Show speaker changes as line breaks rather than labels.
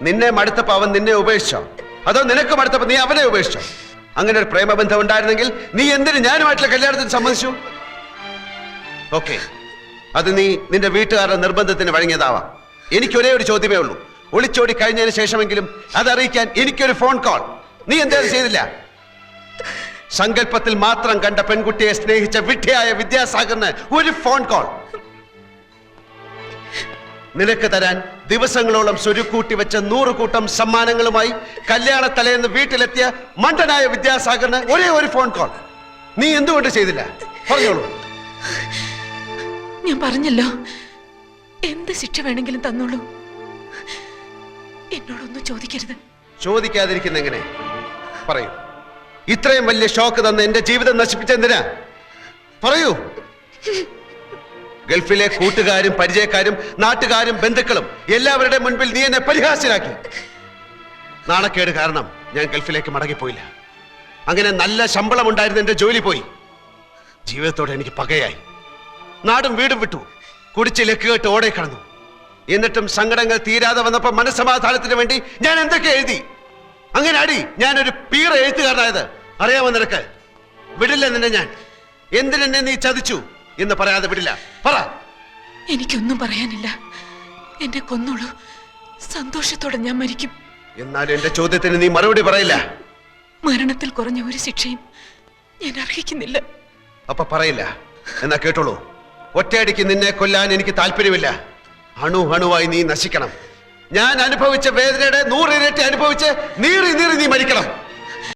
നിന്നെ മടുത്തപ്പോ അവൻ നിന്നെ ഉപേക്ഷിച്ചോ, അതോ നിനക്ക് മടുത്തപ്പോ നീ അവനെ ഉപേക്ഷിച്ചോ? അങ്ങനെ ഒരു പ്രേമബന്ധം ഉണ്ടായിരുന്നെങ്കിൽ നീ എന്തിന് ഞാനുമായിട്ടുള്ള കല്യാണത്തിന് സമ്മതിച്ചു? ഓക്കെ, അത് നീ നിന്റെ വീട്ടുകാരുടെ നിർബന്ധത്തിന് വഴങ്ങിയതാവാം. എനിക്കൊരേ ഒരു ചോദ്യമേ ഉള്ളൂ. ഒളിച്ചോടി കഴിഞ്ഞതിന് ശേഷമെങ്കിലും അതറിയിക്കാൻ എനിക്കൊരു ഫോൺ കോൾ നീ എന്തായാലും ചെയ്തില്ല. സങ്കല്പത്തിൽ മാത്രം കണ്ട പെൺകുട്ടിയെ സ്നേഹിച്ച വിഡ്ഢിയായ വിദ്യാസാഗറിന് ഒരു ഫോൺ കോൾ നിനക്ക് തരാൻ ദിവസങ്ങളോളം സ്വരുക്കൂട്ടി വെച്ച 100 കൂട്ടം സമ്മാനങ്ങളുമായി കല്യാണ തലേന്ന് വീട്ടിലെത്തിയ മണ്ടനായ വിദ്യാസാഗറിന് ഒരേ ഒരു ഫോൺ കോൾ നീ എന്തുകൊണ്ട് ചെയ്തില്ല? പറഞ്ഞോളൂ.
ഞാൻ പറഞ്ഞല്ലോ, എന്ത് ശിക്ഷ വേണമെങ്കിലും തന്നോളൂ, എന്നോടൊന്നും ചോദിക്കരുത്.
ചോദിക്കാതിരിക്കുന്ന എങ്ങനെ? പറയൂ. ഇത്രയും വലിയ ഷോക്ക് തന്ന് എന്റെ ജീവിതം നശിപ്പിച്ചെന്തിനാ? പറയൂ. ഗൾഫിലെ കൂട്ടുകാരും പരിചയക്കാരും നാട്ടുകാരും ബന്ധുക്കളും എല്ലാവരുടെ മുൻപിൽ നീ എന്നെ പരിഹാസ്യനാക്കി. നാണക്കേട് കാരണം ഞാൻ ഗൾഫിലേക്ക് മടങ്ങിപ്പോയില്ല. അങ്ങനെ നല്ല ശമ്പളം ഉണ്ടായിരുന്ന എന്റെ ജോലി പോയി. ജീവിതത്തോടെ എനിക്ക് പകയായി. നാടും വീടും വിട്ടു. കുടിച്ച് ലക്കുകെട്ട് ഓടെ കടന്നു. എന്നിട്ടും സങ്കടങ്ങൾ തീരാതെ വന്നപ്പോ മനസ്സമാധാനത്തിന് വേണ്ടി ഞാൻ എന്തൊക്കെ എഴുതി. അങ്ങനെ അടി ഞാനൊരു പീറ എഴുത്തുകാരനായത് അറിയാമോ നിനക്ക്? വിടില്ല നിന്നെ ഞാൻ. എന്തിനെന്നെ നീ ചതിച്ചു എന്ന് പറയാതെ വിടില്ല. പറ.
എനിക്കൊന്നും പറയാനില്ല. എന്നെ കൊന്നോളൂ, സന്തോഷത്തോടെ ഞാൻ മരിക്കും.
എന്നാലും എന്റെ ചോദ്യത്തിന് നീ മറുപടി പറയില്ല.
മരണത്തിൽ കുറഞ്ഞ ഒരു ശിക്ഷയും ഞാൻ അർഹിക്കുന്നില്ല.
അപ്പൊ പറയില്ല. എന്നാ കേട്ടോളൂ. ഒറ്റയടിക്ക് നിന്നെ കൊല്ലാൻ എനിക്ക് താല്പര്യമില്ല. അണുവായി നീ നശിക്കണം. ഞാൻ അനുഭവിച്ച വേദനയുടെ 100 ഇരട്ടി അനുഭവിച്ച് നീറി നീറി നീ മരിക്കണം.